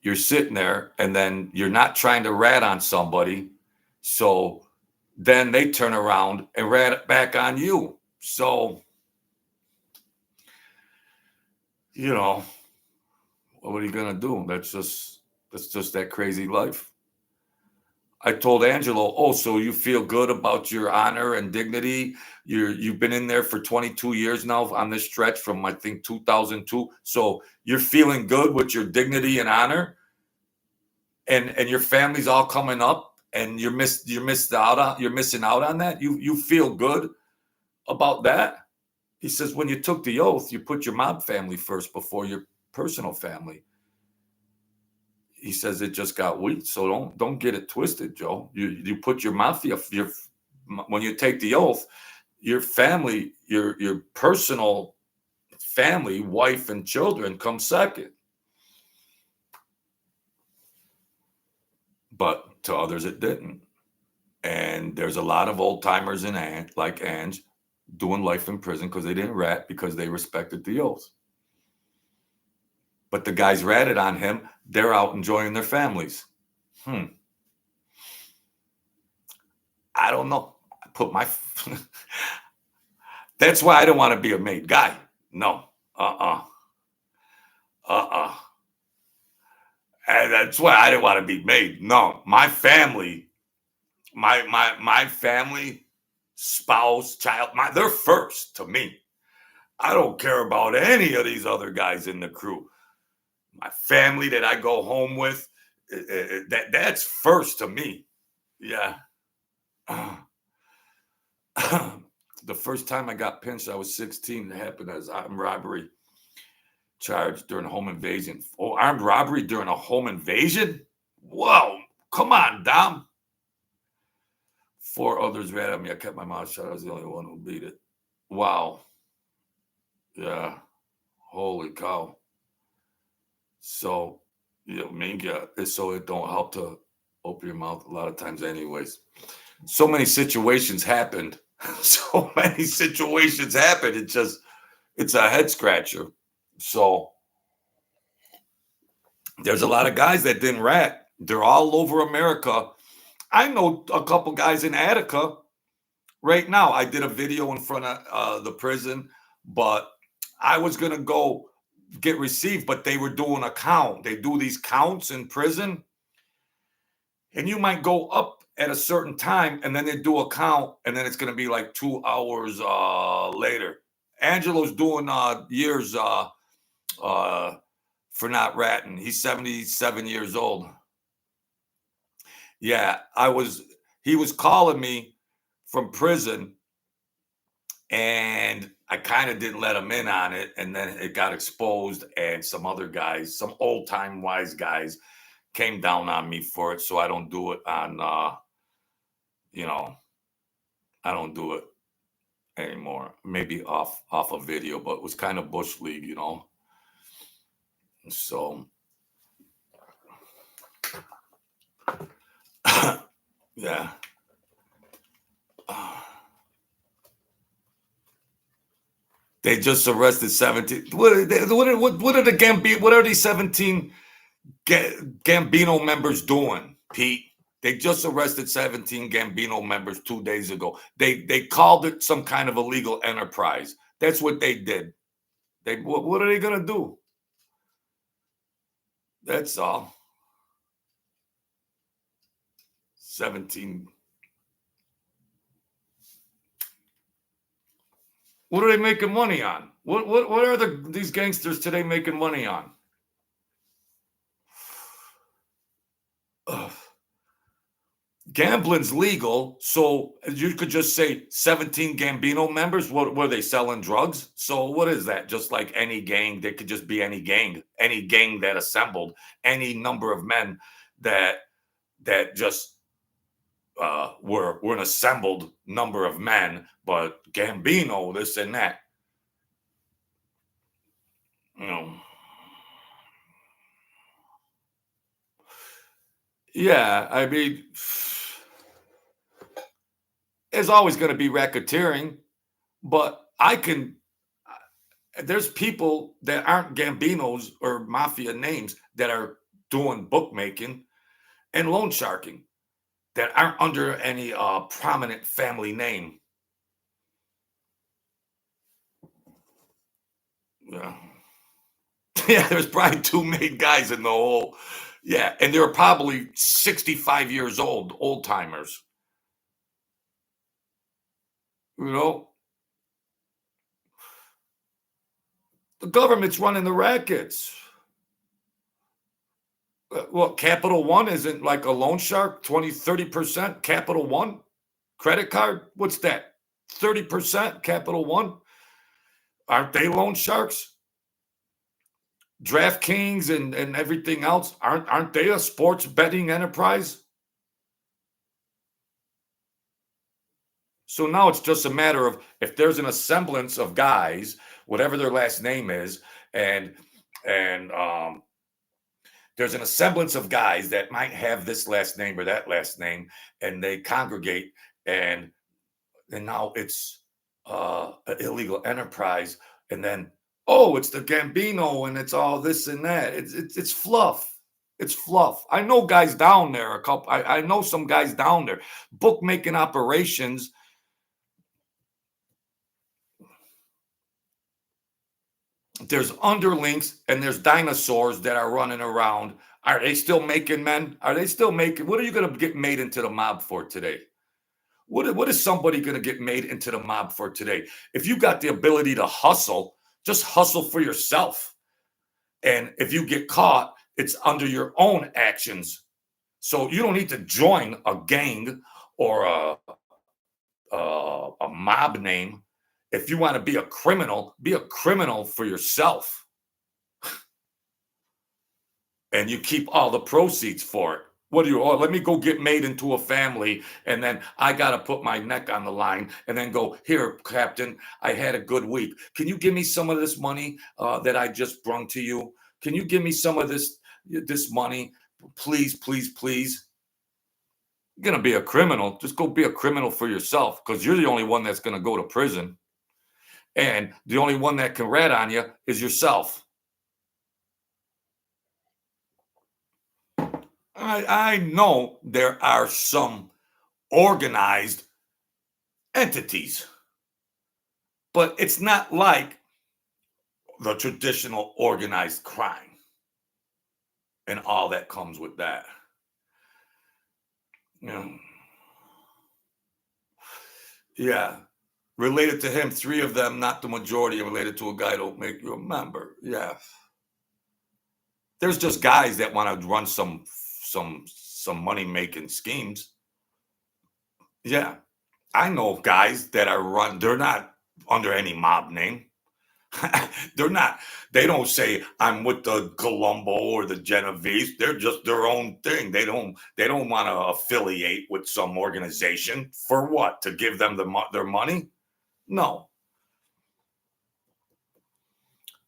you're sitting there and then you're not trying to rat on somebody. So then they turn around and rat back on you. So, what are you going to do? That's just that crazy life. I told Angelo, oh, so you feel good about your honor and dignity? You've been in there for 22 years now on this stretch from, I think, 2002. So you're feeling good with your dignity and honor, and your family's all coming up, and you're missing out on that. You feel good about that? He says, when you took the oath, you put your mob family first before your personal family. He says it just got weak, so don't get it twisted, Joe. You put your mafia, when you take the oath, your family, your personal family, wife and children come second. But to others it didn't. And there's a lot of old timers like Ange doing life in prison because they didn't rat because they respected the oath. But the guys ratted on him, they're out enjoying their families. I don't know. I put my. That's why I don't want to be a made guy. No. Uh-uh. Uh-uh. And that's why I didn't want to be made. No. My family, my family, spouse, child, they're first to me. I don't care about any of these other guys in the crew. My family that I go home with, that's first to me. Yeah. The first time I got pinched, I was 16. It happened as armed robbery charge during a home invasion. Oh, armed robbery during a home invasion? Whoa, come on, Dom. 4 others ran at me. I kept my mouth shut. I was the only one who beat it. Wow. Yeah. Holy cow. So, so it don't help to open your mouth a lot of times anyways. So many situations happened. So many situations happened. It's a head scratcher. So there's a lot of guys that didn't rat. They're all over America. I know a couple guys in Attica right now. I did a video in front of the prison, but I was going to go get received, but they were doing a count. They do these counts in prison, and you might go up at a certain time, and then they do a count, and then it's going to be like 2 hours later. Angelo's doing years for not ratting. He's 77 years old. Yeah, he was calling me from prison, and I kind of didn't let him in on it, and then it got exposed, and some other guys, some old time wise guys, came down on me for it. So I don't do it on I don't do it anymore. Maybe off a video, but it was kind of bush league, So yeah. They just arrested 17. What are these 17 Gambino members doing, Pete? They just arrested 17 Gambino members 2 days ago. They called it some kind of illegal enterprise. That's what they did. What are they gonna do? That's all. 17. What are they making money on? What are these gangsters today making money on? Ugh. Gambling's legal, so you could just say 17 Gambino members. What were they selling drugs? So what is that? Just like any gang, they could just be any gang that assembled, any number of men that just were an assembled number of men, but Gambino, this and that. Yeah, I mean, there's always going to be racketeering, but there's people that aren't Gambinos or Mafia names that are doing bookmaking and loan sharking that aren't under any prominent family name. Yeah. Yeah, there's probably 2 made guys in the whole. Yeah, and they're probably 65 years old timers. The government's running the rackets. Well, Capital One isn't like a loan shark, 20-30%. Capital One credit card, what's that? 30% Capital One. Aren't they loan sharks? DraftKings and everything else, aren't they a sports betting enterprise? So now it's just a matter of if there's an assemblance of guys, whatever their last name is, and there's an assemblance of guys that might have this last name or that last name, and they congregate, and now it's an illegal enterprise, and then it's the Gambino, and it's all this and that. It's fluff. It's fluff. I know guys down there, a couple. I know some guys down there, bookmaking operations. There's underlings and there's dinosaurs that are running around. Are they still making men? Are they still making? What are you going to get made into the mob for today? What is somebody going to get made into the mob for today? If you got the ability to hustle, just hustle for yourself. And if you get caught, it's under your own actions. So you don't need to join a gang or a mob name. If you want to be a criminal for yourself. And you keep all the proceeds for it. What do you, oh, let me go get made into a family, and then I got to put my neck on the line and then go, here, Captain, I had a good week. Can you give me some of this money that I just brung to you? Can you give me some of this money? Please, please, please. You're going to be a criminal. Just go be a criminal for yourself, because you're the only one that's going to go to prison. And the only one that can rat on you is yourself. I know there are some organized entities, but it's not like the traditional organized crime and all that comes with that. You know, yeah. Related to him, 3 of them, not the majority, related to a guy don't make you a member. Yeah. There's just guys that want to run some money making schemes. Yeah. I know guys that are they're not under any mob name. They don't say I'm with the Columbo or the Genovese. They're just their own thing. They don't want to affiliate with some organization. For what? To give them their money? No.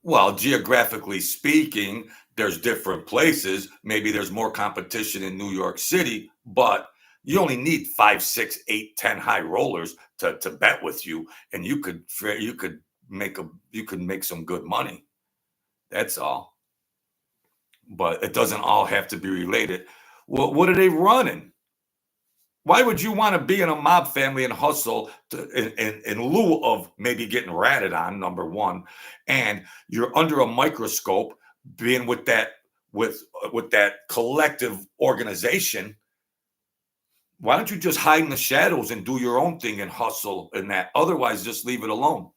Well, geographically speaking, there's different places. Maybe there's more competition in New York City, but you only need 5, 6, 8, 10 high rollers to bet with you, and you could make some good money. That's all. But it doesn't all have to be related. Well, what are they running? Why would you want to be in a mob family and hustle in lieu of maybe getting ratted on, number one, and you're under a microscope being with that collective organization? Why don't you just hide in the shadows and do your own thing and hustle in that? Otherwise, just leave it alone.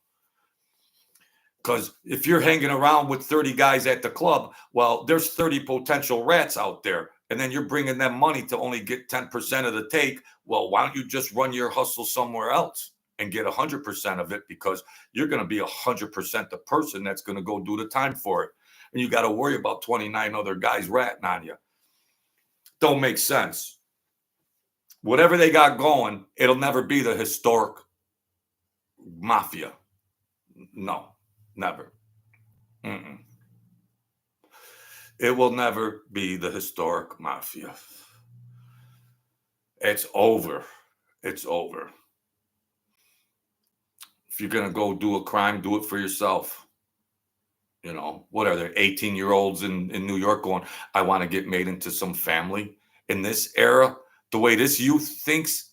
Because if you're hanging around with 30 guys at the club, well, there's 30 potential rats out there. And then you're bringing them money to only get 10% of the take. Well, why don't you just run your hustle somewhere else and get 100% of it? Because you're going to be 100% the person that's going to go do the time for it. And you got to worry about 29 other guys ratting on you. Don't make sense. Whatever they got going, it'll never be the historic Mafia. No, never. Mm-mm. It will never be the historic Mafia. It's over. It's over. If you're going to go do a crime, do it for yourself. You know, what are there, 18-year-olds in New York going, I want to get made into some family? In this era, the way this youth thinks,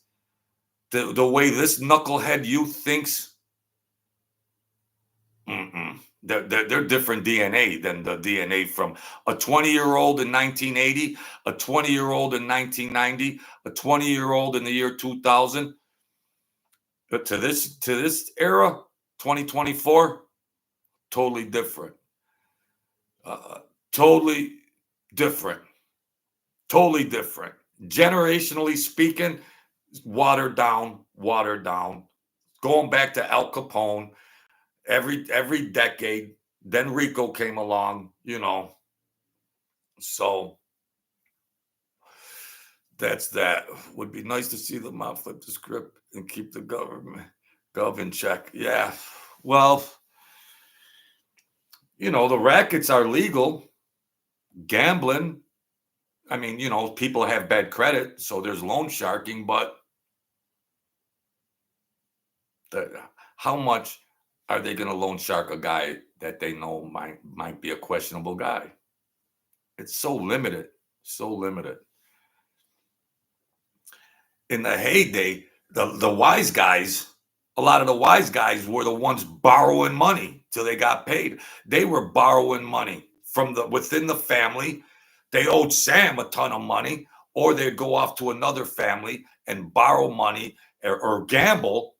the way this knucklehead youth thinks, they're different DNA than the DNA from a 20-year-old in 1980, a 20-year-old in 1990, a 20-year-old in the year 2000. But to this era, 2024, totally different. Totally different. Totally different. Generationally speaking, watered down. Going back to Al Capone, every decade. Then Rico came along, you know. So that's that. Would be nice to see the mob flip the script and keep the gov in check. Yeah. Well, you know, the rackets are legal. Gambling, I mean, you know, people have bad credit, so there's loan sharking, but how much are they going to loan shark a guy that they know might be a questionable guy? It's so limited. So limited. In the heyday, the wise guys, a lot of the wise guys were the ones borrowing money till they got paid. They were borrowing money from within the family. They owed Sam a ton of money, or they'd go off to another family and borrow money or gamble,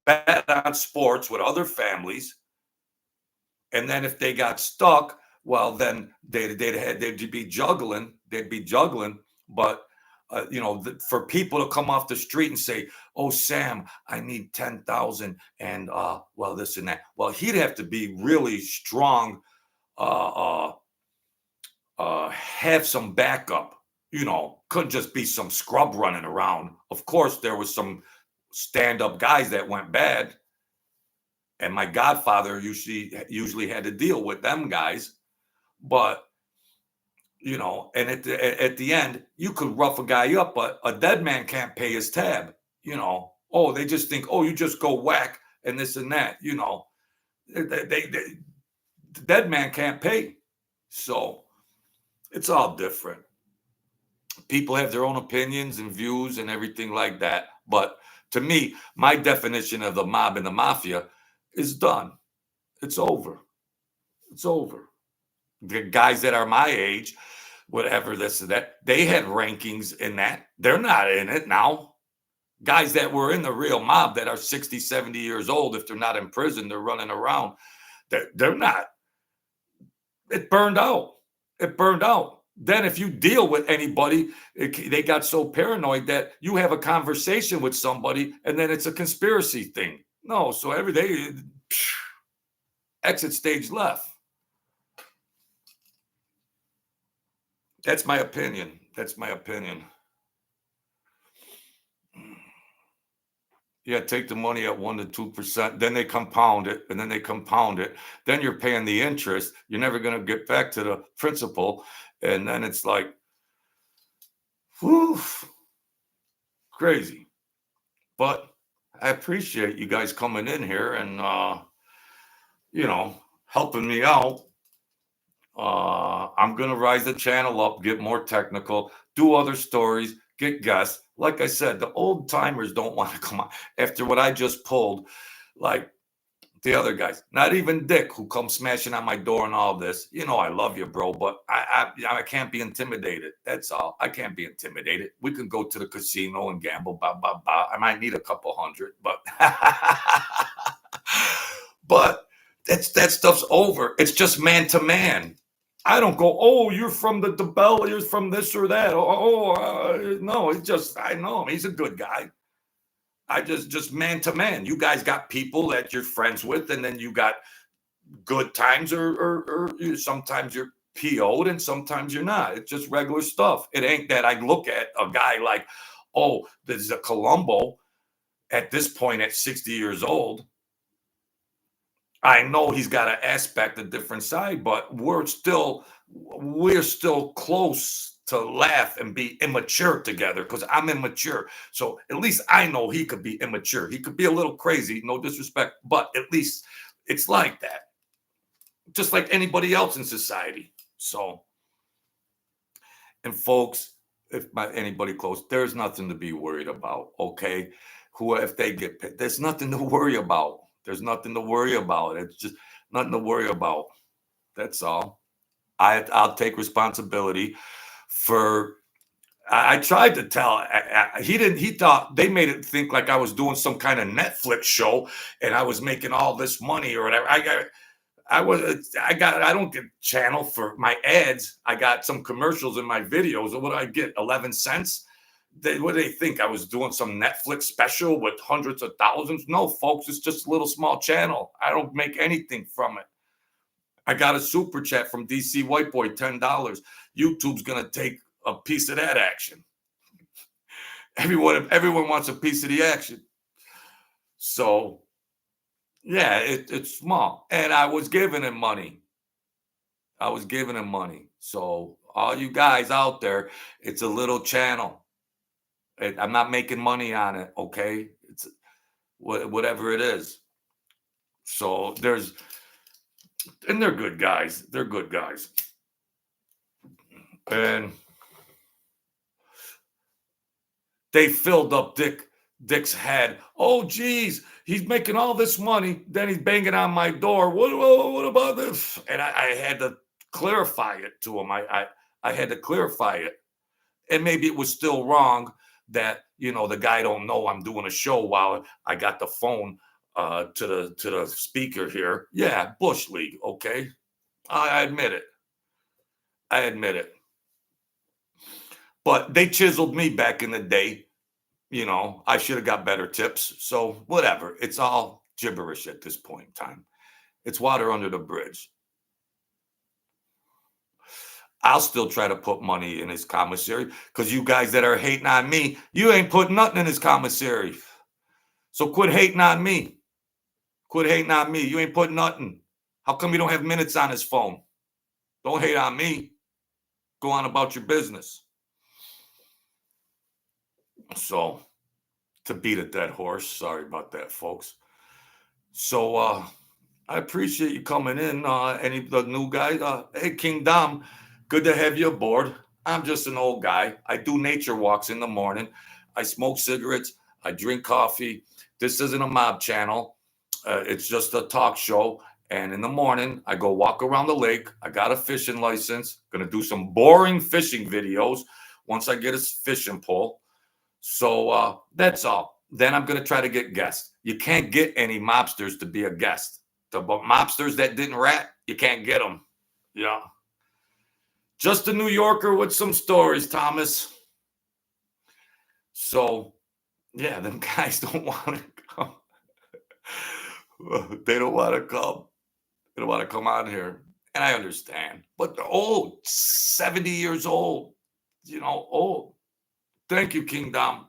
bet on sports with other families. And then if they got stuck, well, then they'd be juggling. They'd be juggling, but for people to come off the street and say, "Oh, Sam, I need 10,000," and well, this and that. Well, he'd have to be really strong, uh, have some backup. Couldn't just be some scrub running around. Of course, there was some stand-up guys that went bad, and my godfather usually had to deal with them guys, but and at the end, you could rough a guy up, but a dead man can't pay his tab. Oh, they just think, oh, you just go whack and this and that. The dead man can't pay, so it's all different. People have their own opinions and views and everything like that. But to me, my definition of the mob and the mafia is done. It's over. It's over. The guys that are my age, whatever this and that, they had rankings in that. They're not in it now. Guys that were in the real mob that are 60, 70 years old, if they're not in prison, they're running around. They're not. It burned out. It burned out. Then if you deal with anybody, they got so paranoid that you have a conversation with somebody and then it's a conspiracy thing. No, so every day, exit stage left. That's my opinion. That's my opinion. Yeah, take the money at 1 to 2%. Then they compound it, and then they compound it. Then you're paying the interest. You're never going to get back to the principal. And then it's like, whew, crazy. But I appreciate you guys coming in here and, helping me out. I'm going to rise the channel up, get more technical, do other stories, get guests. Like I said, the old timers don't want to come on after what I just pulled, like the other guys. Not even Dick, who comes smashing on my door and all this. I love you, bro, but I can't be intimidated. That's all. I can't be intimidated. We can go to the casino and gamble, blah, blah, blah. I might need a couple hundred, but but that stuff's over. It's just man to man. I don't go, oh, you're from the Bell, you're from this or that. No, it's just, I know him. He's a good guy. I just man to man. You guys got people that you're friends with, and then you got good times or sometimes you're PO'd and sometimes you're not. It's just regular stuff. It ain't that I look at a guy like, oh, this is a Columbo at this point at 60 years old. I know he's got an aspect, a different side, but we're still close to laugh and be immature together because I'm immature. So at least I know he could be immature. He could be a little crazy, no disrespect, but at least it's like that. Just like anybody else in society. So, and folks, anybody close, there's nothing to be worried about, okay? If they get paid, there's nothing to worry about. There's nothing to worry about. It's just nothing to worry about. That's all. I'll take responsibility for. I tried to tell. He didn't. He thought they made it think like I was doing some kind of Netflix show and I was making all this money or whatever. I don't get channel for my ads. I got some commercials in my videos. What do I get? 11 cents. What do they think? I was doing some Netflix special with hundreds of thousands? No, folks, it's just a little small channel. I don't make anything from it. I got a super chat from DC White Boy, $10. YouTube's going to take a piece of that action. Everyone wants a piece of the action. So, yeah, it's small. And I was giving him money. So, all you guys out there, it's a little channel. I'm not making money on it, okay? It's whatever it is. So and they're good guys. They're good guys. And They filled up Dick's head. Oh, geez, he's making all this money. Then he's banging on my door. What about this? And I had to clarify it to him. I had to clarify it. And maybe it was still wrong that, the guy don't know I'm doing a show while I got the phone to the speaker here. Yeah, Bush League. Okay. I admit it. But they chiseled me back in the day. I should have got better tips. So whatever. It's all gibberish at this point in time. It's water under the bridge. I'll still try to put money in his commissary because you guys that are hating on me, you ain't putting nothing in his commissary. So quit hating on me. You ain't putting nothing. How come you don't have minutes on his phone? Don't hate on me. Go on about your business. So, to beat a dead horse, sorry about that, folks. So, I appreciate you coming in. The new guys? Hey, King Dom, good to have you aboard. I'm just an old guy. I do nature walks in the morning. I smoke cigarettes. I drink coffee. This isn't a mob channel. It's just a talk show. And in the morning, I go walk around the lake. I got a fishing license. Going to do some boring fishing videos once I get a fishing pole. So that's all. Then I'm going to try to get guests. You can't get any mobsters to be a guest. The mobsters that didn't rat, you can't get them. Yeah. Just a New Yorker with some stories, Thomas. So, yeah, them guys don't want to come. They don't want to come. They don't want to come on here. And I understand. But they're old, 70 years old. Old. Thank you, King Dom.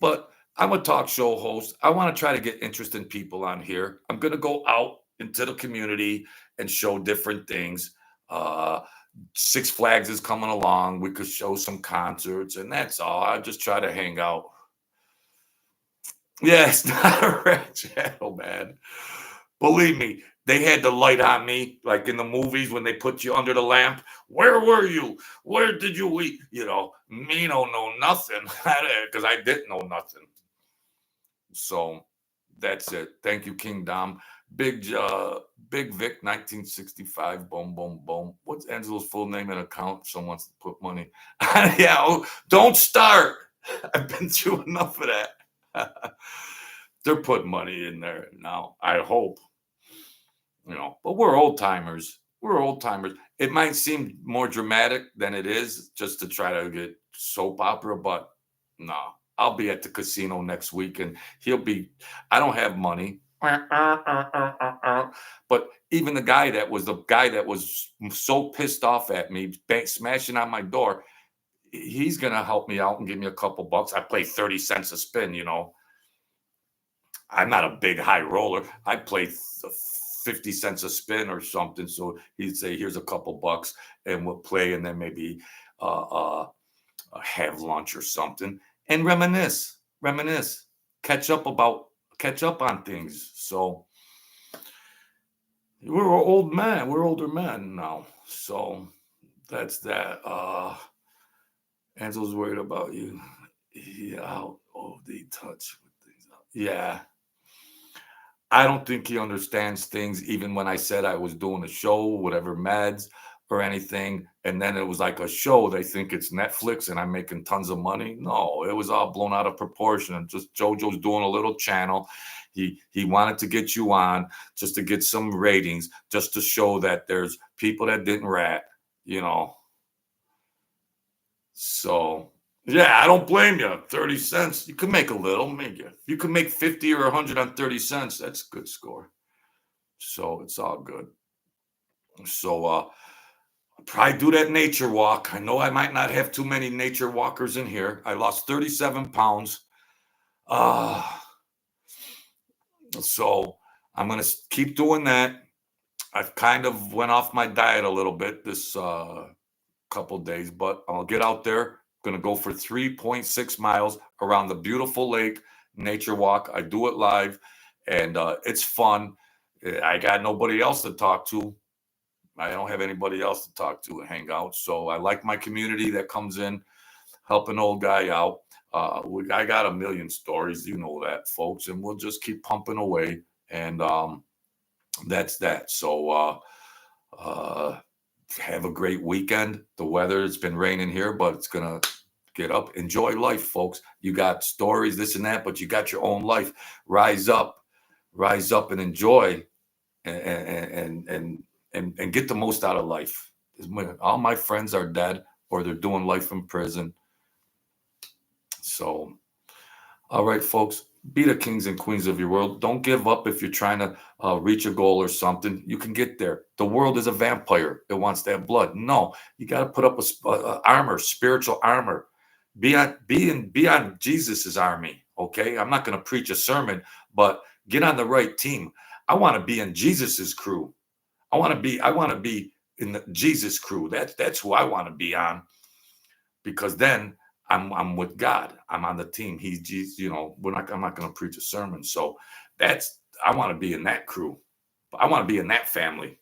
But I'm a talk show host. I want to try to get interesting people on here. I'm going to go out into the community and show different things. Six Flags is coming along. We could show some concerts, and that's all. I just try to hang out. Yeah, it's not a rat channel, man. Believe me, they had the light on me, like in the movies when they put you under the lamp. Where were you? Where did you eat? Me don't know nothing because I didn't know nothing. So that's it. Thank you, King Dom. Big Vic, 1965. Boom, boom, boom. What's Angelo's full name and account? Someone wants to put money. Yeah, don't start. I've been through enough of that. They're putting money in there now. I hope. But we're old timers. It might seem more dramatic than it is just to try to get soap opera, but no. I'll be at the casino next week and I don't have money. But even the guy that was so pissed off at me, smashing on my door, he's going to help me out and give me a couple bucks. I play 30 cents a spin, I'm not a big high roller. I play 50 cents a spin or something. So he'd say, here's a couple bucks and we'll play and then maybe have lunch or something and reminisce, catch up on things. So we're older men now. So that's that. Angel's worried about you. Yeah, they touch with things. Yeah. I don't think he understands things, even when I said I was doing a show, whatever meds or anything. And then it was like a show. They think it's Netflix and I'm making tons of money. No, it was all blown out of proportion. And just JoJo's doing a little channel. He wanted to get you on just to get some ratings, just to show that there's people that didn't rat, So, yeah, I don't blame you. 30 cents. You can make a little, maybe. You can make 50 or 100 on 30 cents. That's a good score. So it's all good. So I'll probably do that nature walk. I know I might not have too many nature walkers in here. I lost 37 pounds. So I'm going to keep doing that. I've kind of went off my diet a little bit this couple days, but I'll get out there. Going to go for 3.6 miles around the beautiful lake, nature walk. I do it live, and it's fun. I got nobody else to talk to. I don't have anybody else to talk to and hang out. So I like my community that comes in. help an old guy out. I got a million stories, you know that, folks, and we'll just keep pumping away. And that's that. So have a great weekend. The weather, it's been raining here, but it's gonna get up. Enjoy life, folks. You got stories, this and that, but you got your own life. Rise up, and enjoy, and get the most out of life. All my friends are dead or they're doing life in prison. So, all right, folks, be the kings and queens of your world. Don't give up if you're trying to reach a goal or something. You can get there. The world is a vampire. It wants to have blood. No, you got to put up a armor, spiritual armor. Be on Jesus's army. Okay, I'm not going to preach a sermon, but get on the right team. I want to be in Jesus's crew. I want to be in the Jesus crew. That's who I want to be on, because then I'm with God. I'm on the team. He's, you know, I'm not going to preach a sermon. So I want to be in that crew. I want to be in that family.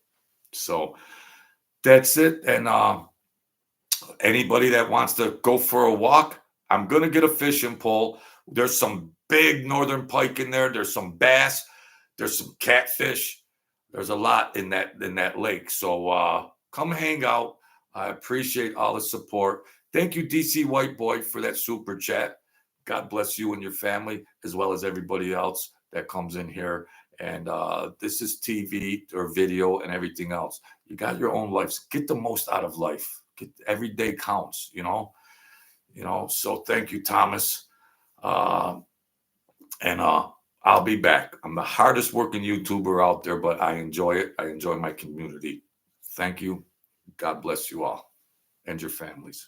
So that's it. And anybody that wants to go for a walk, I'm going to get a fishing pole. There's some big northern pike in there. There's some bass. There's some catfish. There's a lot in that lake. So come hang out. I appreciate all the support. Thank you, DC White Boy, for that super chat. God bless you and your family, as well as everybody else that comes in here. And this is TV or video and everything else. You got your own lives. Get the most out of life. Every day counts, you know. So thank you, Thomas. And I'll be back. I'm the hardest working YouTuber out there, but I enjoy it. I enjoy my community. Thank you. God bless you all and your families.